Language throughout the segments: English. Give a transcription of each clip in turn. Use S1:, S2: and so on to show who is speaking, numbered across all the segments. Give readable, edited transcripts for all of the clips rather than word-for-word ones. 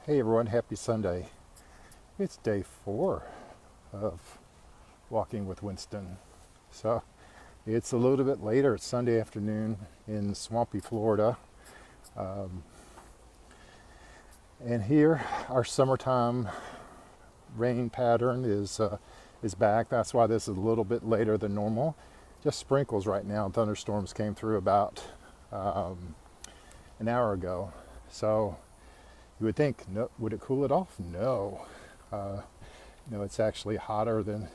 S1: Hey everyone, happy Sunday. It's day 4 of walking with Winston. So it's a little bit later. It's Sunday afternoon in swampy Florida. Um, and here our summertime rain pattern is back. That's why this is a little bit later than normal. Just sprinkles right now. Thunderstorms came through about an hour ago. So you would think, no, would it cool it off? No. No, it's actually hotter than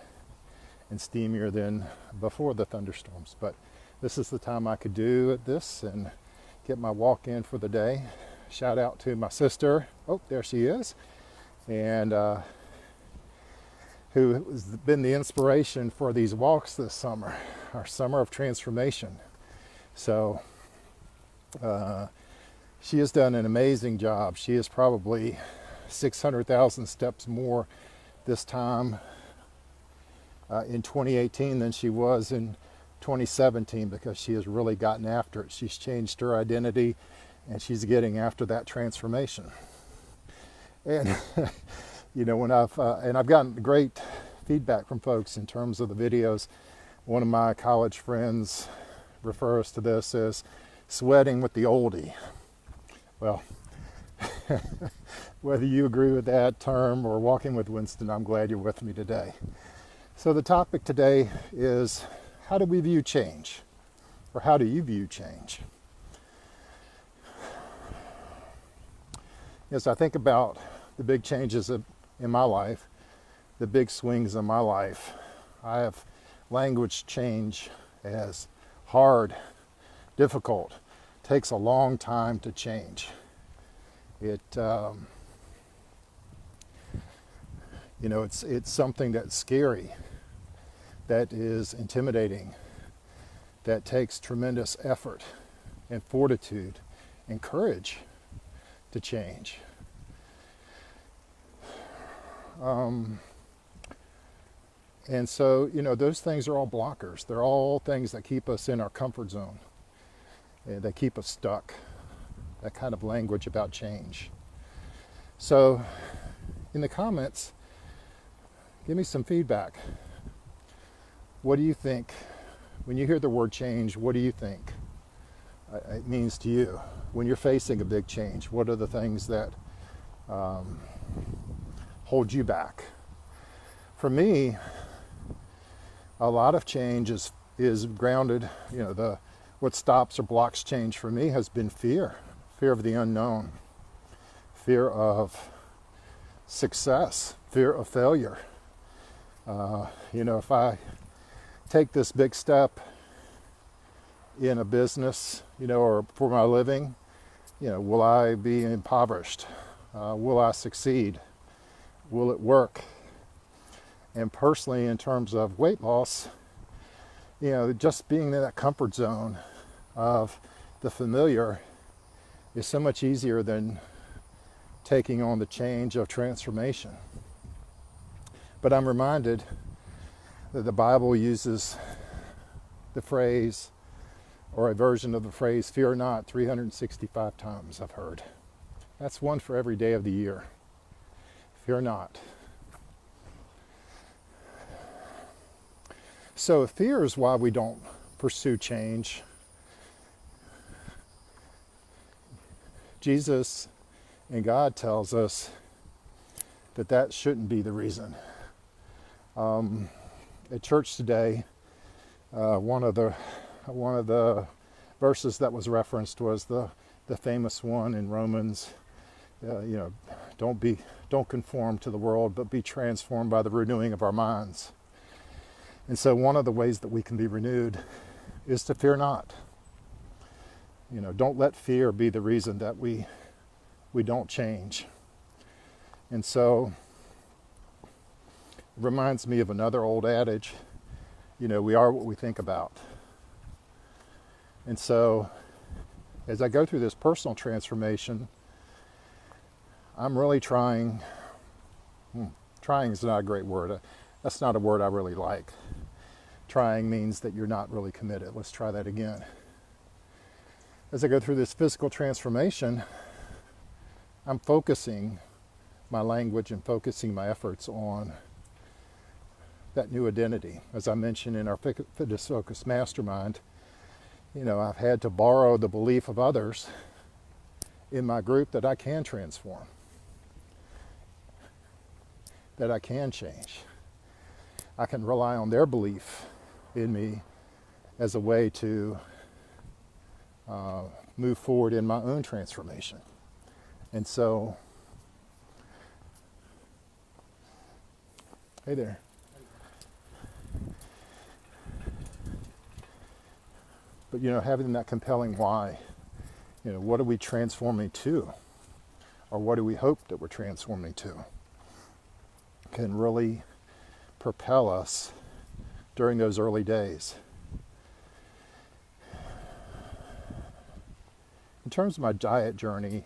S1: and steamier than before the thunderstorms. But this is the time I could do this and get my walk in for the day. Shout out to my sister. Oh, there she is. And who has been the inspiration for these walks this summer, our summer of transformation. So she has done an amazing job. She is probably 600,000 steps more this time in 2018 than she was in 2017 because she has really gotten after it. She's changed her identity and she's getting after that transformation. And you know, when I've gotten great feedback from folks in terms of the videos. One of my college friends refers to this as sweating with the oldie. Well, whether you agree with that term or walking with Winston, I'm glad you're with me today. So the topic today is, how do we view change? Or how do you view change? As I think about the big changes in my life, the big swings in my life, I have language change as hard, difficult, takes a long time to change. It's something that's scary, that is intimidating, that takes tremendous effort and fortitude and courage to change. And so, those things are all blockers. They're all things that keep us in our comfort zone. They keep us stuck. That kind of language about change. So, in the comments, give me some feedback. What do you think? When you hear the word change, what do you think it means to you? When you're facing a big change, what are the things that hold you back? For me, a lot of change is grounded, what stops or blocks change for me has been fear of the unknown, fear of success, fear of failure. If I take this big step in a business, or for my living, will I be impoverished? Will I succeed? Will it work? And personally, in terms of weight loss, just being in that comfort zone of the familiar is so much easier than taking on the change of transformation. But I'm reminded that the Bible uses the phrase, or a version of the phrase, fear not, 365 times, I've heard. That's one for every day of the year. Fear not. So fear is why we don't pursue change. Jesus and God tells us that shouldn't be the reason. At church today, one of the verses that was referenced was the famous one in Romans. Don't conform to the world, but be transformed by the renewing of our minds. And so one of the ways that we can be renewed is to fear not. Don't let fear be the reason that we don't change. And so it reminds me of another old adage, we are what we think about. And so as I go through this personal transformation, I'm really trying is not a great word. That's not a word I really like. Trying means that you're not really committed. Let's try that again. As I go through this physical transformation, I'm focusing my language and focusing my efforts on that new identity. As I mentioned in our Fitness Focus Mastermind, I've had to borrow the belief of others in my group that I can transform, that I can change. I can rely on their belief in me as a way to move forward in my own transformation. And so, hey there. But having that compelling why, what are we transforming to? Or what do we hope that we're transforming to? Can really propel us during those early days. In terms of my diet journey,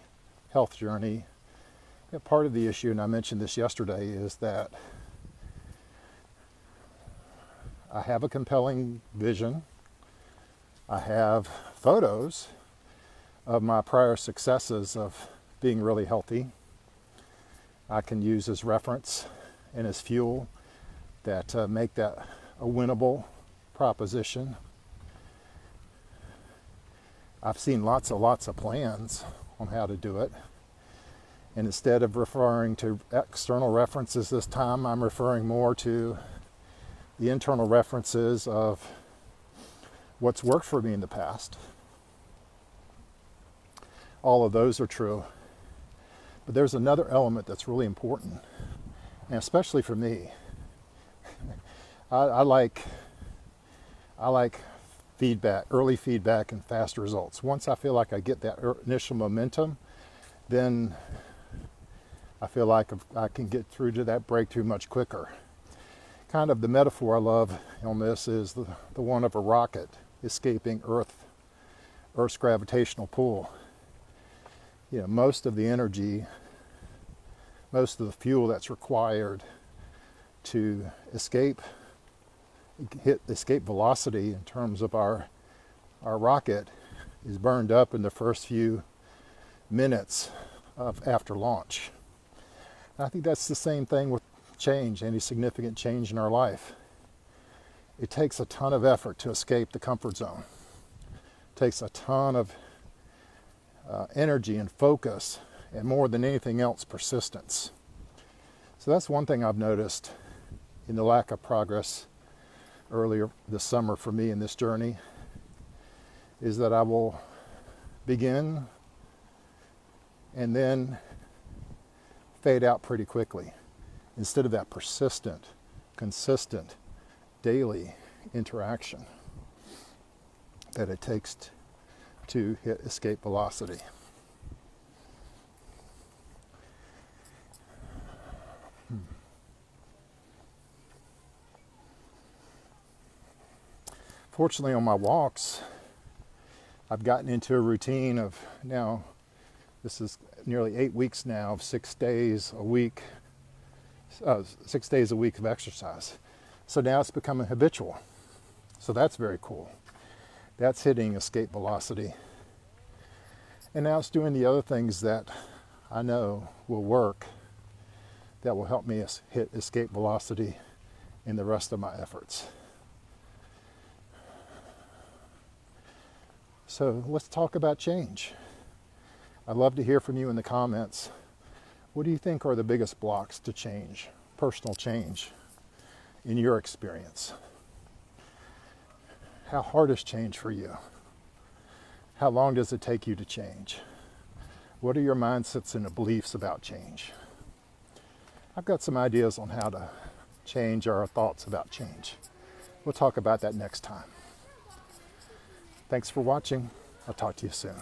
S1: health journey, part of the issue, and I mentioned this yesterday, is that I have a compelling vision. I have photos of my prior successes of being really healthy. I can use as reference and as fuel that make that a winnable proposition. I've seen lots of plans on how to do it. And instead of referring to external references this time, I'm referring more to the internal references of what's worked for me in the past. All of those are true. But there's another element that's really important, and especially for me. I like feedback, early feedback and fast results. Once I feel like I get that initial momentum, then I feel like I can get through to that breakthrough much quicker. Kind of the metaphor I love on this is the one of a rocket escaping Earth's gravitational pull. Most of the energy, most of the fuel that's required to hit escape velocity in terms of our rocket is burned up in the first few minutes after launch. And I think that's the same thing with change, any significant change in our life. It takes a ton of effort to escape the comfort zone. It takes a ton of energy and focus, and more than anything else, persistence. So that's one thing I've noticed in the lack of progress earlier this summer for me in this journey, is that I will begin and then fade out pretty quickly, instead of that persistent, consistent, daily interaction that it takes to hit escape velocity. Fortunately, on my walks, I've gotten into a routine of now, this is nearly 8 weeks now, of 6 days a week, 6 days a week of exercise. So now it's becoming habitual. So that's very cool. That's hitting escape velocity. And now it's doing the other things that I know will work, that will help me hit escape velocity in the rest of my efforts. So let's talk about change. I'd love to hear from you in the comments. What do you think are the biggest blocks to change, personal change, in your experience? How hard is change for you? How long does it take you to change? What are your mindsets and beliefs about change? I've got some ideas on how to change our thoughts about change. We'll talk about that next time. Thanks for watching. I'll talk to you soon.